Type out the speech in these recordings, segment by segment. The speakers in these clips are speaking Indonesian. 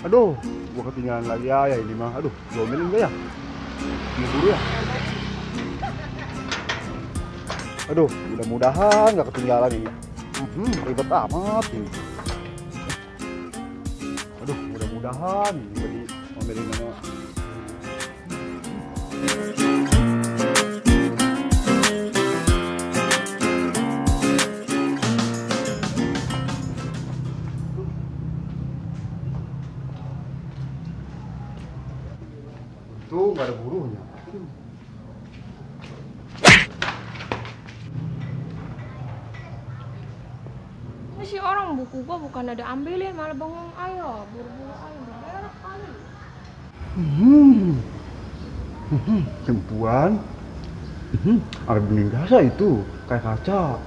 Aduh, gua ketinggalan lagi ya ini mah. Aduh, diomelin gak ya? Ini dulu ya. Aduh, mudah-mudahan gak ketinggalan ini. Ribet amat ini. Aduh, mudah-mudahan ini gak diomelin sama. Tuh nggak ada buruhnya. Ini si orang buku gua bukan ada ambilin, malah bengong ayo, buru-buru ayo, berak kali. Perempuan. Ada bening gasa itu, kayak kaca.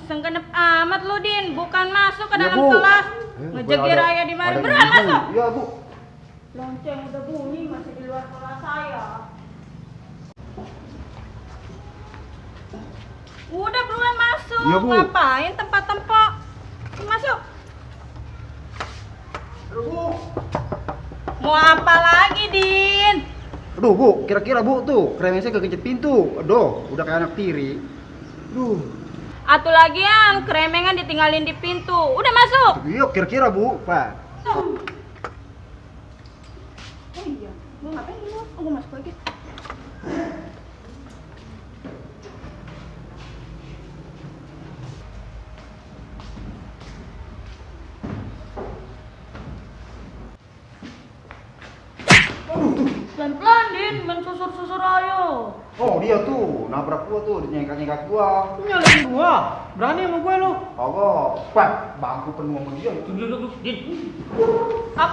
Senggenep amat lu, Din. Bukan masuk ke Ya, dalam Bu. kelas. Ngejegi Raya di mana? Beran masuk. Iya, Bu. Lonceng udah bunyi, masih di luar kelas saya. Udah buruan masuk. Iya, Bu. Ngapain tempat-tempat? Masuk. Aduh, Bu. Mau apa lagi, Din? Aduh, Bu, kira-kira Bu tuh, kremnya saya kekencet pintu. Aduh, udah kayak anak tiri. Duh. Atuh lagian, keremengan ditinggalin di pintu. Udah masuk. Iya, kira-kira Bu, Pak. Oh iya, gua ngapain dulu? Oh, gua masuk lagi. Pelan-pelan, Din, main susur-susur ayo. Oh, dia tuh, nabrak gua tuh, nyengkat-nyengkat gua. Nyalain gua, berani sama gue lu. Kagak, Pak, bangku penuh sama dia. Duduk, Din. Up.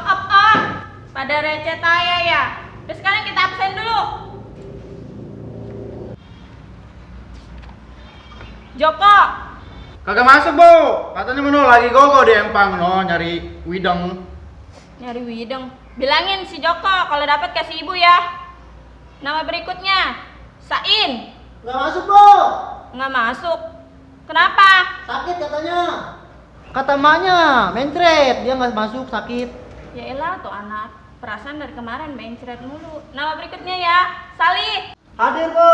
Pada receh saya ya. Terus sekarang kita absen dulu. Joko, Kagak masuk, Bu. Katanya meno lagi gogo di Empang no, nyari widang. nyari wideng. Bilangin si Joko kalau dapat kasih ibu ya. Nama berikutnya Sain. Nggak masuk, Bu. Nggak masuk. Kenapa? Sakit katanya. Kata emaknya, mencret, dia nggak masuk, sakit. Ya elah tuh anak. Perasaan dari kemarin main ceret mulu. Nama berikutnya ya Salih. Hadir, Bu.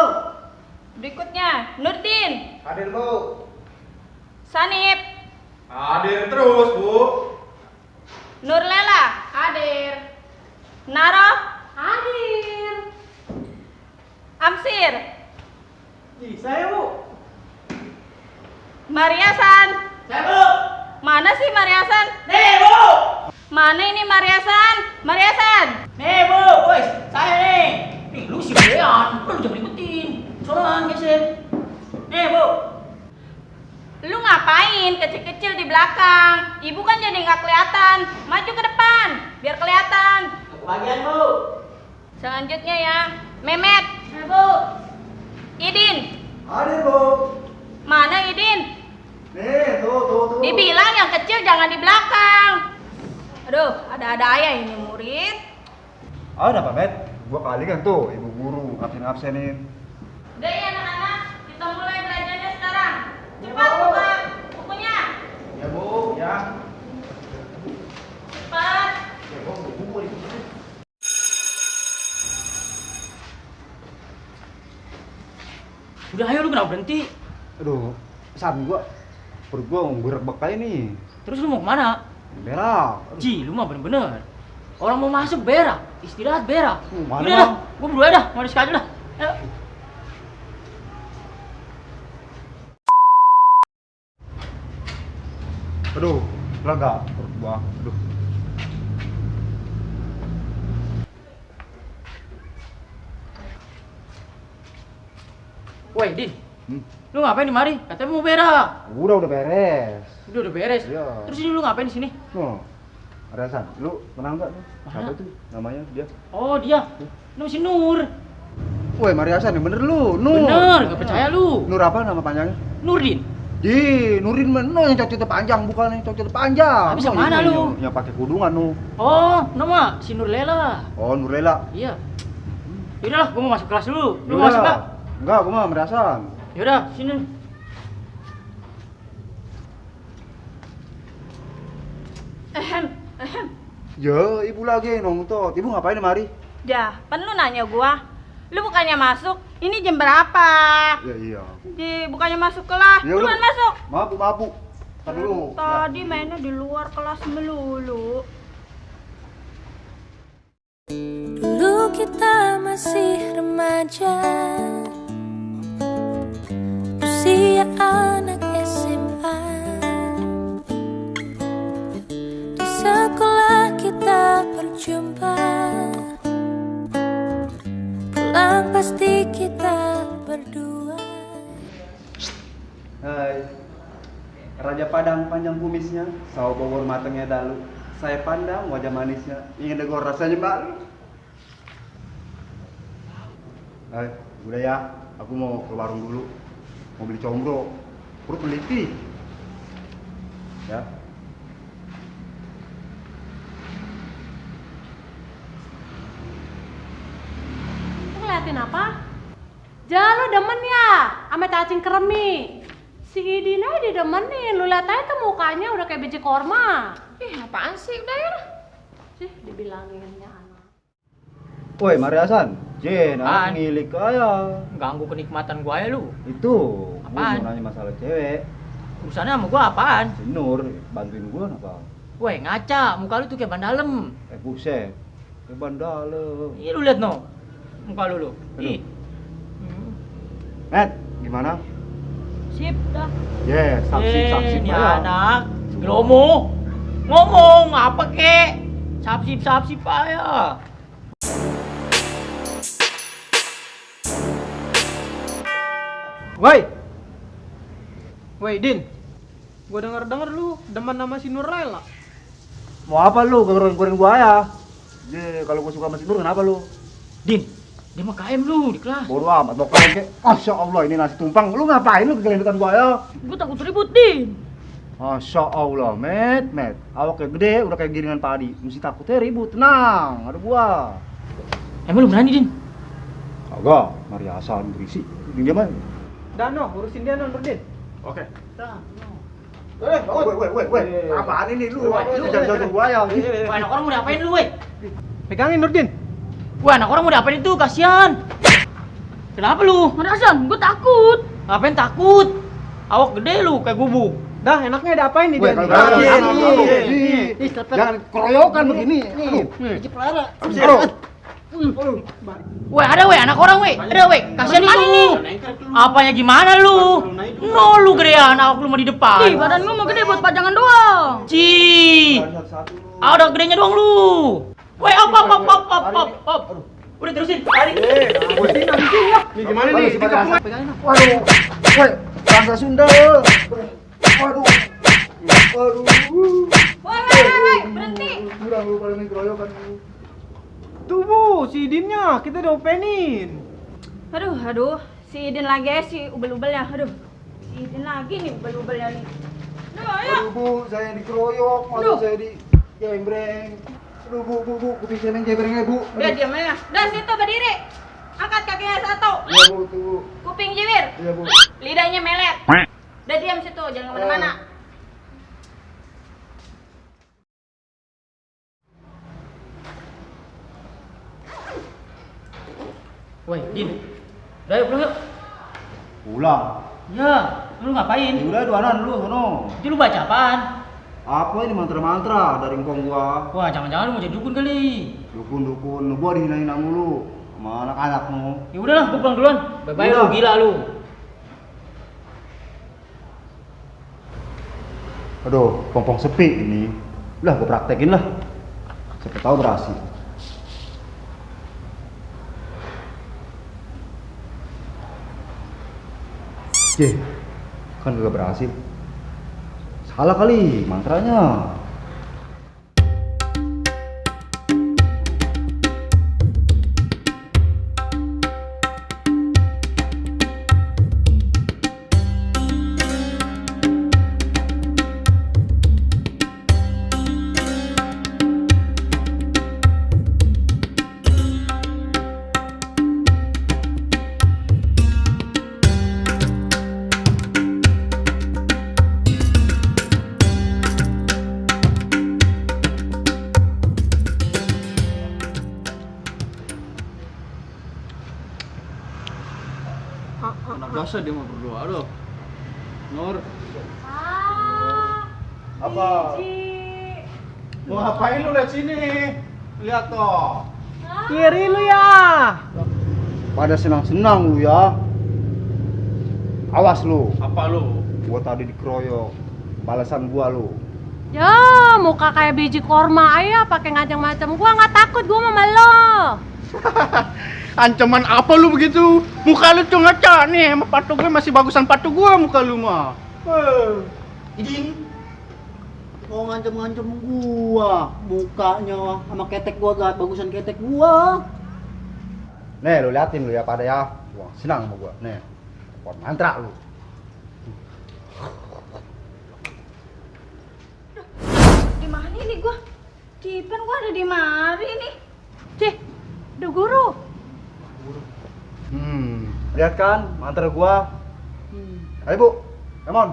Berikutnya Nurdin. Hadir, Bu. Sanip. Hadir terus, Bu. Nurlela. Hadir. Naro. Hadir. Amsir. Saya, Bu. Mariasan. Saya, Bu. Mana sih Mariasan? Nih, Bu. Mana ini Mariasan? Mariasan. Nih, Bu. Woi, saya nih. Ih, lu si Bean. Lu jangan ikutin. Soran, geser. Nih, Bu. Lu ngapain kecil-kecil di belakang? Ibu kan jadi nggak kelihatan. Maju ke depan, biar kelihatan. Kebagian, Bu. Selanjutnya ya, Memet. Bu. Idin. Hadir, Bu. Mana Idin? Nih, tuh. Dibilang yang kecil jangan di belakang. Aduh, ada-ada aja ini murid. Ada Pak Met, gua kali kan tuh ibu guru absen-absenin. Udah ya anak-anak, kita mulai belajarnya sekarang. Cepat buka bukunya. Ya, Bu. Ya. Cepat. Udah, ayo lu kenapa berhenti? Aduh, saat gua perut gua ngerebek kayak nih. Terus lu mau kemana? Berak. Ji, lu mah bener-bener. Orang mau masuk berak, istirahat berak. Mana, Udah dah, Bang? gua berdua dah, mau sekali dah. Ayo. Aduh, lega perut gua. Aduh. Woi, Din, Lu ngapain di mari? Katanya mau berak. Udah beres. Udah beres. Iya. Terus ini lu ngapain di sini? Oh, Mariasan, lu kenal nggak nih? Siapa Mana? tuh namanya dia? Oh, dia. Lu si Nur. Woi Mariasan, yang bener lu, Nur. Bener, gak percaya lu. Nur apa nama panjangnya? Nurdin. Nurin meno yang cocok panjang, bukan yang cocok panjang. Habis yang mana lu? Yang pakai kudungan lu. Oh, nama si Nurlela. Oh, Nurlela. Iya. Yaudah lah, gua mau masuk kelas dulu. Lu mau masuk nggak? Enggak, gua mah Mariasan. Yaudah, sini. Ehem. Ya, ibu lagi nongtot. Ibu ngapain di mari? Dah, kan lu nanya gua. Lu bukannya masuk, ini jam berapa? Ya iya. Bukannya masuk kelas, Ya, buruan udah. masuk. Maaf. Ntar dulu. Tadi mainnya di luar kelas melulu. Dulu kita masih remaja, usia anak SMA. Di sekolah kita berjumpa, pulang pasti kita berdua. Hai. Raja Padang panjang kumisnya, sawo Bogor matangnya dalu. Saya pandang wajah manisnya, ingin degor rasanya baru. Hai, udah ya. Aku mau ke warung dulu. Mau beli combro. Perut meliti. Ya. Ngeliatin apa? Jangan lu demen ya sama cacing keremi. Si Idina didemenin, lu liat aja tuh mukanya udah kayak biji korma. Ih, apaan sih? Udah ya. Sih, dibilanginnya anak. Woi, Mariasan. Jen, Apaan? anak ngilik aja. Ganggu kenikmatan gua ya lu. Itu, gua Apaan? mau nanya masalah cewek. Urusannya sama gua apaan? Si Nur, bantuin gua apa? Weh, ngaca, muka lu tuh kayak ban dalem. Buset. Bandale. Ih, lu liat no. Muka lu. Ih. Net, gimana? Sip, dah. Yes, saksi Ini aja. anak. Gelomo. Ngomong apa kek? Sapsip aja. Woi Din, gua denger lu demen sama si Nurlela. Mau apa lu? Goreng gua ya. Jadi kalau gua suka sama si Nur, kenapa lu? Din, dia mah KM lu di kelas. Bodo amat, mau kalian kek. Masya Allah, ini nasi tumpang. Lu ngapain lu kegelendutan gua ya? Gua takut ribut, Din. Masya Allah, met. Awak kayak gede, udah kayak giringan padi. Mesti takutnya ribut, tenang. Ada gua. Emang lu berani, Din? Kagak, Mariasan berisi. Dia mah. Dano, urusin dia non Din. Oke. Woi. Apaan ini lu? Jangan gua ya. Wah, anak orang mau diapain lu, weh? Pegangin Nurdin. Wah, anak orang mau diapain itu? Kasihan. Kenapa lu? Merasan, gua takut. Ngapain takut? Awak gede lu kayak gubuk. Dah, enaknya ada apain nih Woi, dia? jangan keroyokan begini. Aduh. Weh, ada weh, anak orang weh. Ada weh, kasihan lu. Apanya gimana lu? No, lu gedean, aku lu mau di depan. Ih, badan gua mau gede buat pajangan doang. Ci. Ada gedenya doang lu. Weh, op. Udah terusin, tarik. Nih gimana nih? Waduh. Woi, bahasa Sunda. Waduh. Woi, berhenti. Kurang lu pada main keroyokan. Tuh Bu, si Dinnya kita udah openin. Aduh, si Idin lagi ya, si ubel-ubelnya. Aduh, si Idin lagi nih ubel-ubelnya nih. Aduh, ayo. Aduh Bu, saya dikeroyok, masa Aduh. saya di jembreng. Aduh Bu, kuping main jembrengnya Bu. Udah diam aja. Udah situ berdiri. Angkat kakinya satu. Iya Bu, tuh. Kuping jiwir. Iya Bu. Lidahnya melet. Udah diam situ, jangan kemana-mana. Weh, Din. Udah yuk, pulang yuk. Pulang. Ya, lu ngapain? Udah duanan dulu sono. Itu lu baca apaan? Apa ini mantra-mantra dari engkong gua? Wah, jangan-jangan lu mau jadi dukun kali. Dukun, gua dihina-hina mulu sama anak-anak nu. Ya udahlah, gua pulang duluan. Bye-bye lu, Udah. gila lu. Aduh, pompong sepi ini. Lah, gua praktekin lah. Siapa tahu berhasil. Cih, kan gak berhasil. Salah kali mantranya. Anak biasa dia mau berdoa, aduh. Nur, Apa? mau ngapain lu lihat sini? Lihat toh. Kiri lu ya. Pada senang-senang lu ya. Awas lu. Apa lu? Gua tadi dikeroyok. Balasan gua lu. Ya, muka kayak biji korma aja pakai ngaceng-macem. Gua nggak takut, gua sama lo. Ancaman apa lu begitu? Muka lu tuh ngaca nih, sama patu gue masih bagusan patu gua muka lu mah. Idin, mau ngancem-ngancem gua, mukanya sama ketek gua gak bagusan ketek gua. Nih lu liatin lu ya pada ya. Wah, senang sama gua. Nih. Buat mantra lu. Di mana ini gua? Dipen gua ada di mari nih. Cih, udah guru. Lihat kan mantra gua. Ayo Bu, come on.